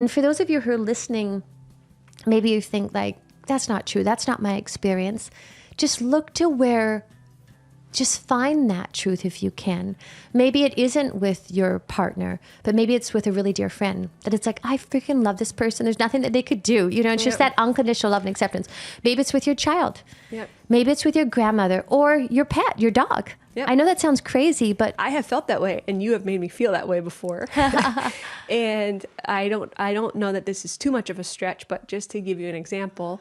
And for those of you who are listening, maybe you think like, that's not true. That's not my experience. Just look to where, just find that truth if you can. Maybe it isn't with your partner, but maybe it's with a really dear friend that it's like, I freaking love this person. There's nothing that they could do. You know, it's just that unconditional love and acceptance. Maybe it's with your child. Yep. Maybe it's with your grandmother or your pet, your dog. Yep. I know that sounds crazy, but I have felt that way, and you have made me feel that way before. And I don't know that this is too much of a stretch, but just to give you an example,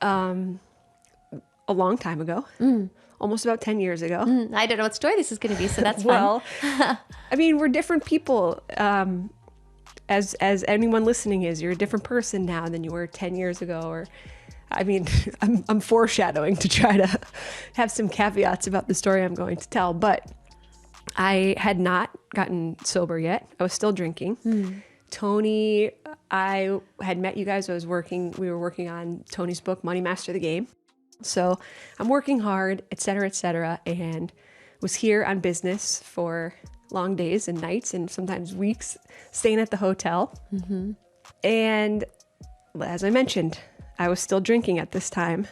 a long time ago, almost about 10 years ago. I don't know what story this is going to be, so that's fine. Well, I mean, we're different people. As anyone listening is, you're a different person now than you were 10 years ago, or I mean, I'm foreshadowing to try to have some caveats about the story I'm going to tell, but I had not gotten sober yet. I was still drinking. Tony, I had met you guys. We were working on Tony's book, Money Master the Game. So I'm working hard, et cetera, and was here on business for long days and nights and sometimes weeks, staying at the hotel. And as I mentioned, I was still drinking at this time,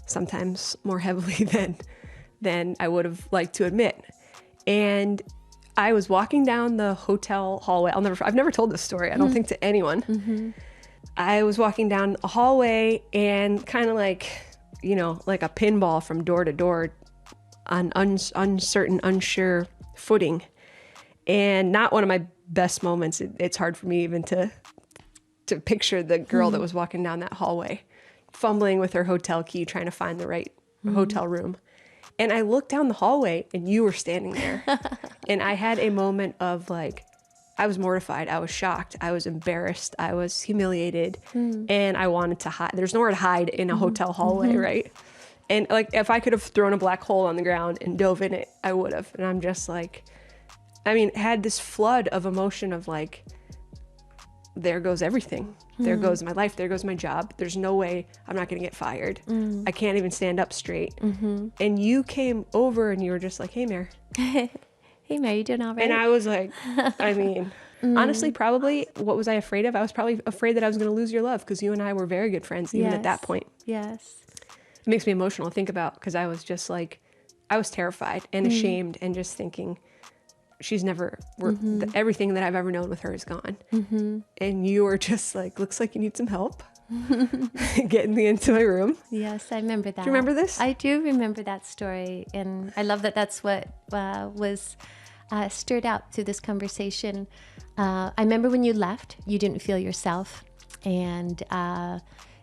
sometimes more heavily than I would have liked to admit. And I was walking down the hotel hallway. I've never told this story, I don't think, to anyone. I was walking down a hallway and kind of like, you know, like a pinball from door to door on uncertain, unsure footing. And not one of my best moments. It's hard for me even to picture the girl that was walking down that hallway, fumbling with her hotel key, trying to find the right hotel room. And I looked down the hallway and you were standing there. And I had a moment of like, I was mortified. I was shocked. I was embarrassed. I was humiliated. And I wanted to hide. There's nowhere to hide in a hotel hallway, right? And like, if I could have thrown a black hole on the ground and dove in it, I would have. And I'm just like, I mean, had this flood of emotion of like, there goes everything. There goes my life. There goes my job. There's no way I'm not going to get fired. I can't even stand up straight. And you came over and you were just like, hey, Mare. Hey, Mare, you doing all right? And I was like, I mean, honestly, probably what was I afraid of? I was probably afraid that I was going to lose your love because you and I were very good friends even at that point. Yes. It makes me emotional to think about because I was just like, I was terrified and ashamed and just thinking, she's never, everything that I've ever known with her is gone. And you were just like, looks like you need some help getting me into my room. Yes, I remember that. Do you remember this? I do remember that story. And I love that that's what was stirred out through this conversation. I remember when you left, you didn't feel yourself and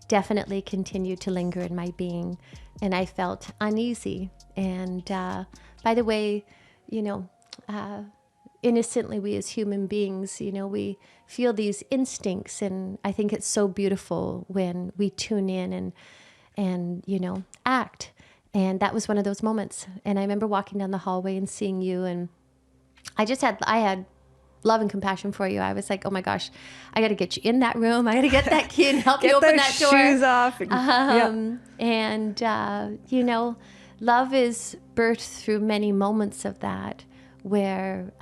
definitely continued to linger in my being. And I felt uneasy. And by the way, you know, innocently, we as human beings, you know, we feel these instincts, and I think it's so beautiful when we tune in and you know, act. And that was one of those moments. And I remember walking down the hallway and seeing you, and I had love and compassion for you. I was like, oh my gosh, I got to get you in that room. I got to get that key and help you open that door. Get those shoes off. And you know, love is birthed through many moments of that. Where,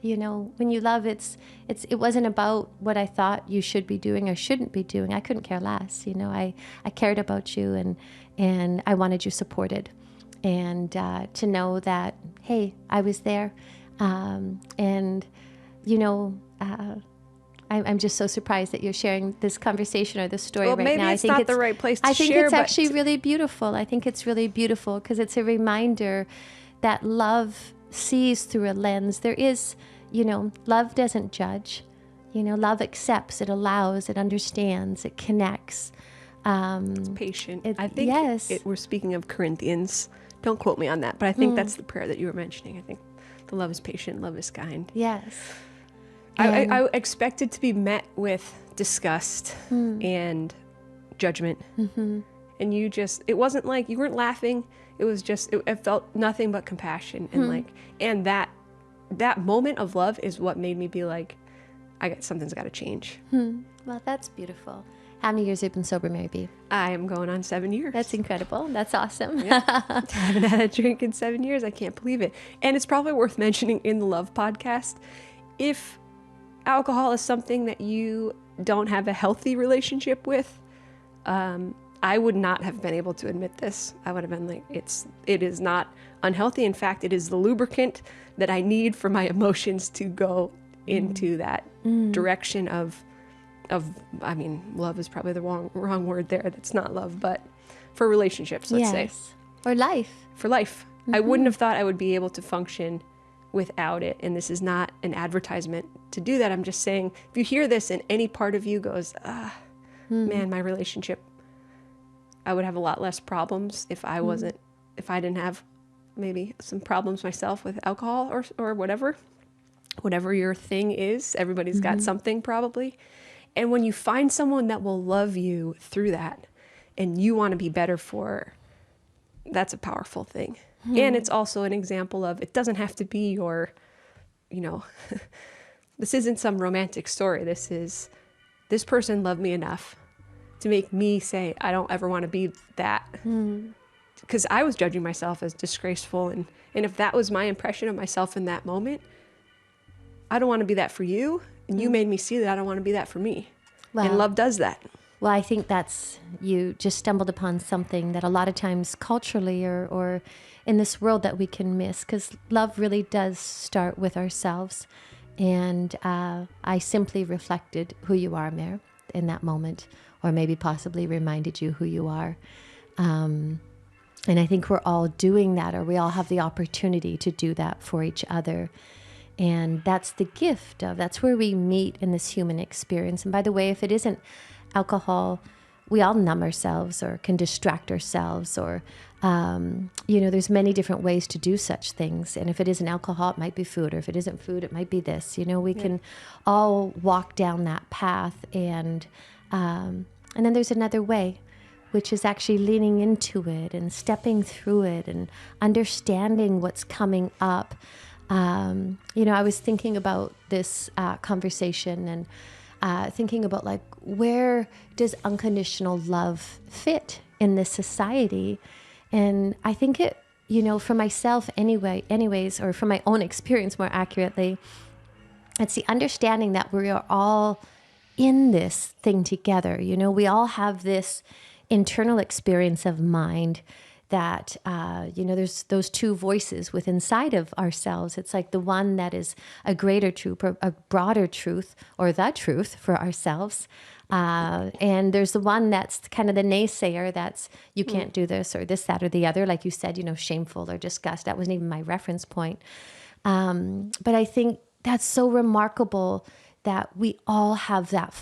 you know, when you love, it wasn't about what I thought you should be doing or shouldn't be doing. I couldn't care less. You know, I cared about you and I wanted you supported, and to know that, hey, I was there. And, you know, I'm just so surprised that you're sharing this conversation or this story right now. Maybe it's not the right place to share. I think it's actually really beautiful. I think it's really beautiful because it's a reminder that love sees through a lens. There is, you know, love doesn't judge. You know, love accepts, it allows, it understands, it connects. It's patient. I think we're speaking of Corinthians. Don't quote me on that, but I think that's the prayer that you were mentioning. I think the love is patient, love is kind. Yes. I expected to be met with disgust and judgment. And you just, it wasn't like, you weren't laughing. It was just, it felt nothing but compassion. And like, and that moment of love is what made me be like, something's got to change. Well, that's beautiful. How many years have you been sober, Mary B? I am going on 7 years. That's incredible. That's awesome. Yep. I haven't had a drink in 7 years. I can't believe it. And it's probably worth mentioning in the Love podcast, if alcohol is something that you don't have a healthy relationship with, I would not have been able to admit this. I would have been like, it is not unhealthy. In fact, it is the lubricant that I need for my emotions to go into that direction of, I mean, love is probably the wrong word there. That's not love, but for relationships, let's say. Or life. For life. I wouldn't have thought I would be able to function without it. And this is not an advertisement to do that. I'm just saying, if you hear this and any part of you goes, man, my relationship, I would have a lot less problems if I didn't have maybe some problems myself with alcohol or whatever your thing is. Everybody's got something probably. And when you find someone that will love you through that and you want to be better for, that's a powerful thing. And it's also an example of, it doesn't have to be your, this isn't some romantic story. This person loved me enough to make me say, I don't ever want to be that. Because I was judging myself as disgraceful. And if that was my impression of myself in that moment, I don't want to be that for you. And you made me see that I don't want to be that for me. Well, and love does that. Well, I think you just stumbled upon something that a lot of times culturally or in this world that we can miss, because love really does start with ourselves. And I simply reflected who you are, Mare, in that moment, or maybe possibly reminded you who you are. And I think we're all doing that, or we all have the opportunity to do that for each other. And that's the gift that's where we meet in this human experience. And by the way, if it isn't alcohol, we all numb ourselves or can distract ourselves, or, there's many different ways to do such things. And if it isn't alcohol, it might be food, or if it isn't food, it might be this. We can all walk down that path. And then there's another way, which is actually leaning into it and stepping through it and understanding what's coming up. I was thinking about this conversation and thinking about, like, where does unconditional love fit in this society? And I think it, for myself anyways, or from my own experience more accurately, it's the understanding that we are all in this thing together. We all have this internal experience of mind that, there's those two voices within inside of ourselves. It's like the one that is a greater truth, or a broader truth, or the truth for ourselves. And there's the one that's kind of the naysayer, that's, you can't do this, or this, that, or the other. Like you said, shameful or disgust. That wasn't even my reference point. But I think that's so remarkable that we all have that